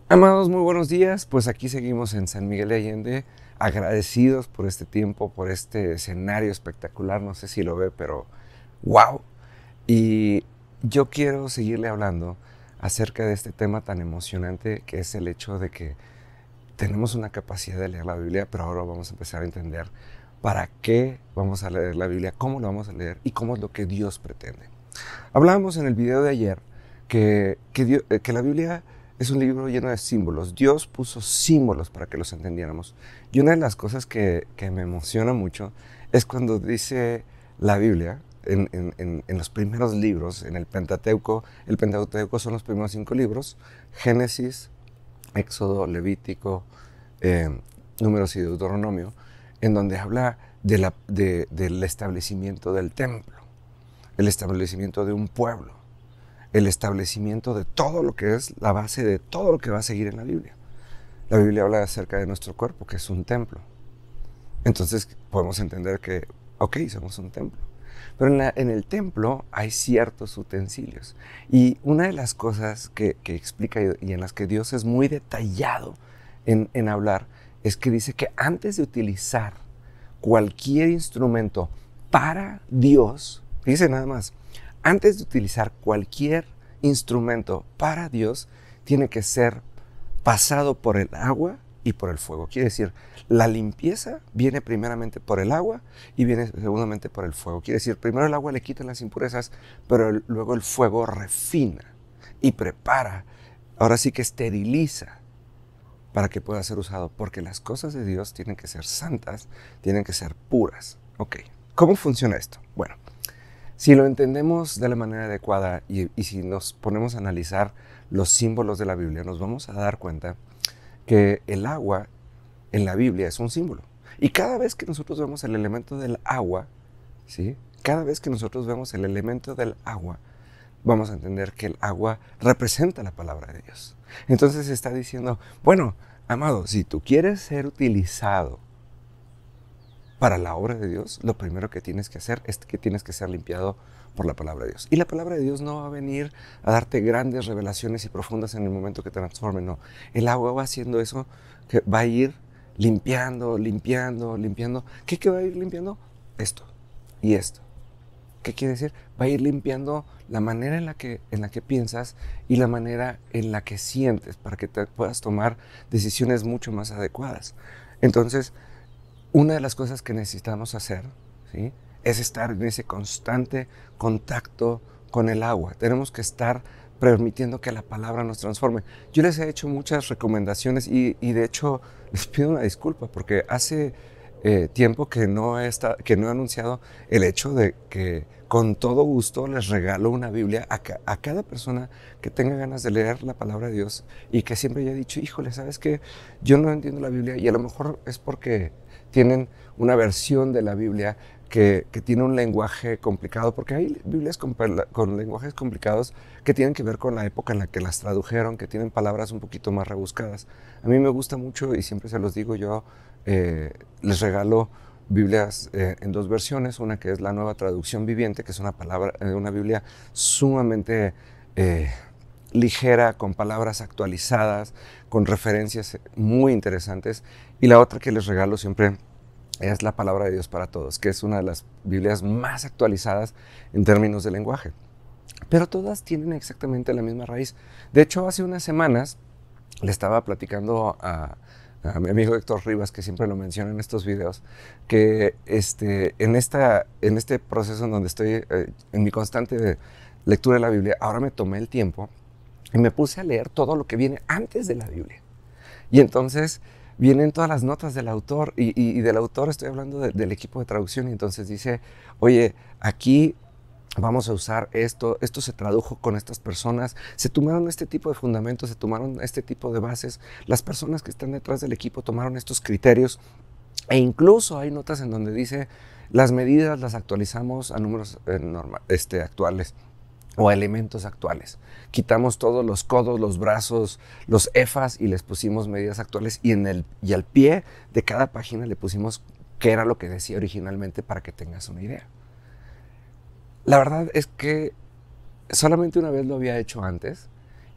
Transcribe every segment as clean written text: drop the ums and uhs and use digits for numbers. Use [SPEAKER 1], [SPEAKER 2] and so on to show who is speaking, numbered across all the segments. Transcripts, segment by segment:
[SPEAKER 1] Amados, muy buenos días. Pues aquí seguimos en San Miguel de Allende, agradecidos por este tiempo, por este escenario espectacular. No sé si lo ve, pero wow. Y yo quiero seguirle hablando acerca de este tema tan emocionante que es el hecho de que tenemos una capacidad de leer la Biblia, pero ahora vamos a empezar a entender para qué vamos a leer la Biblia, cómo la vamos a leer y cómo es lo que Dios pretende. Hablábamos en el video de ayer que la Biblia es un libro lleno de símbolos. Dios puso símbolos para que los entendiéramos. Y una de las cosas que me emociona mucho es cuando dice la Biblia, en los primeros libros, en el Pentateuco son los primeros 5 libros, Génesis, Éxodo, Levítico, eh, Números y Deuteronomio, en donde habla del establecimiento del templo, el establecimiento de un pueblo, el establecimiento de todo lo que es la base de todo lo que va a seguir en la Biblia. La Biblia habla acerca de nuestro cuerpo, que es un templo. Entonces podemos entender que, ok, somos un templo. Pero en el templo hay ciertos utensilios. Y una de las cosas que explica y en las que Dios es muy detallado en hablar, es que dice que antes de utilizar cualquier instrumento para Dios, dice nada más, antes de utilizar cualquier instrumento para Dios, tiene que ser pasado por el agua y por el fuego. Quiere decir, la limpieza viene primeramente por el agua y viene segundamente por el fuego. Quiere decir, primero el agua le quita las impurezas, pero luego el fuego refina y prepara, ahora sí que esteriliza para que pueda ser usado, porque las cosas de Dios tienen que ser santas, tienen que ser puras. Ok, ¿cómo funciona esto? Bueno, si lo entendemos de la manera adecuada y si nos ponemos a analizar los símbolos de la Biblia, nos vamos a dar cuenta que el agua en la Biblia es un símbolo. Y cada vez que nosotros vemos el elemento del agua, ¿sí? Cada vez que nosotros vemos el elemento del agua, vamos a entender que el agua representa la palabra de Dios. Entonces está diciendo, bueno, amado, si tú quieres ser utilizado para la obra de Dios, lo primero que tienes que hacer es que tienes que ser limpiado por la palabra de Dios. Y la palabra de Dios no va a venir a darte grandes revelaciones y profundas en el momento que te transforme, no. El agua va haciendo eso, que va a ir limpiando, limpiando, limpiando. ¿Qué va a ir limpiando? Esto y esto. ¿Qué quiere decir? Va a ir limpiando la manera en la que piensas y la manera en la que sientes para que te puedas tomar decisiones mucho más adecuadas. Entonces, una de las cosas que necesitamos hacer, ¿sí?, es estar en ese constante contacto con el agua. Tenemos que estar permitiendo que la palabra nos transforme. Yo les he hecho muchas recomendaciones y de hecho les pido una disculpa porque hace tiempo que no he anunciado el hecho de que con todo gusto les regalo una Biblia a cada persona que tenga ganas de leer la palabra de Dios y que siempre haya dicho, híjole, ¿sabes qué? Yo no entiendo la Biblia y a lo mejor es porque tienen una versión de la Biblia que tiene un lenguaje complicado, porque hay Biblias con lenguajes complicados que tienen que ver con la época en la que las tradujeron, que tienen palabras un poquito más rebuscadas. A mí me gusta mucho y siempre se los digo, yo les regalo Biblias en 2 versiones, una que es la Nueva Traducción Viviente, que es una Biblia sumamente ligera, con palabras actualizadas, con referencias muy interesantes, y la otra que les regalo siempre es la Palabra de Dios para Todos, que es una de las Biblias más actualizadas en términos de lenguaje. Pero todas tienen exactamente la misma raíz. De hecho, hace unas semanas le estaba platicando a mi amigo Héctor Rivas, que siempre lo menciona en estos videos, que en este proceso en donde estoy en mi constante lectura de la Biblia, ahora me tomé el tiempo y me puse a leer todo lo que viene antes de la Biblia. Y entonces vienen todas las notas del autor y del autor estoy hablando del equipo de traducción, y entonces dice, oye, aquí vamos a usar esto se tradujo con estas personas, se tomaron este tipo de fundamentos, se tomaron este tipo de bases, las personas que están detrás del equipo tomaron estos criterios, e incluso hay notas en donde dice, las medidas las actualizamos a números actuales o a elementos actuales. Quitamos todos los codos, los brazos, los efas y les pusimos medidas actuales, y al pie de cada página le pusimos qué era lo que decía originalmente para que tengas una idea. La verdad es que solamente una vez lo había hecho antes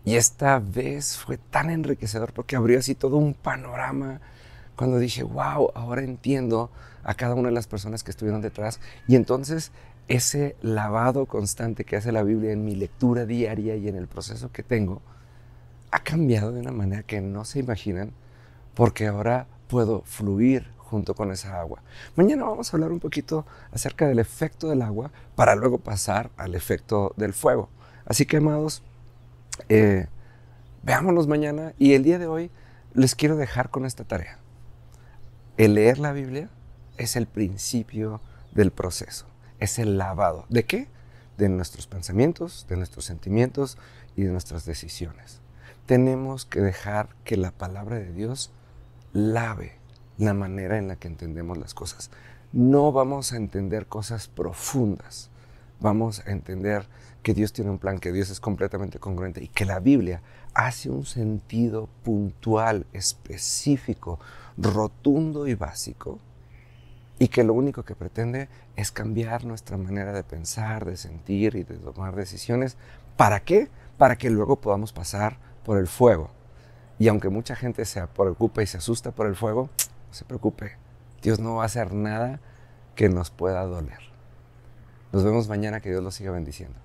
[SPEAKER 1] Y esta vez fue tan enriquecedor porque abrió así todo un panorama cuando dije, wow, ahora entiendo a cada una de las personas que estuvieron detrás. Y entonces ese lavado constante que hace la Biblia en mi lectura diaria y en el proceso que tengo, ha cambiado de una manera que no se imaginan, porque ahora puedo fluir junto con esa agua. Mañana vamos a hablar un poquito acerca del efecto del agua para luego pasar al efecto del fuego. Así que, amados, veámonos mañana, y el día de hoy les quiero dejar con esta tarea. El leer la Biblia es el principio del proceso, es el lavado. ¿De qué? De nuestros pensamientos, de nuestros sentimientos y de nuestras decisiones. Tenemos que dejar que la palabra de Dios lave la manera en la que entendemos las cosas. No vamos a entender cosas profundas, vamos a entender que Dios tiene un plan, que Dios es completamente congruente y que la Biblia hace un sentido puntual, específico, rotundo y básico, y que lo único que pretende es cambiar nuestra manera de pensar, de sentir y de tomar decisiones. ¿Para qué? Para que luego podamos pasar por el fuego. Y aunque mucha gente se preocupa y se asusta por el fuego, no se preocupe. Dios no va a hacer nada que nos pueda doler. Nos vemos mañana, que Dios los siga bendiciendo.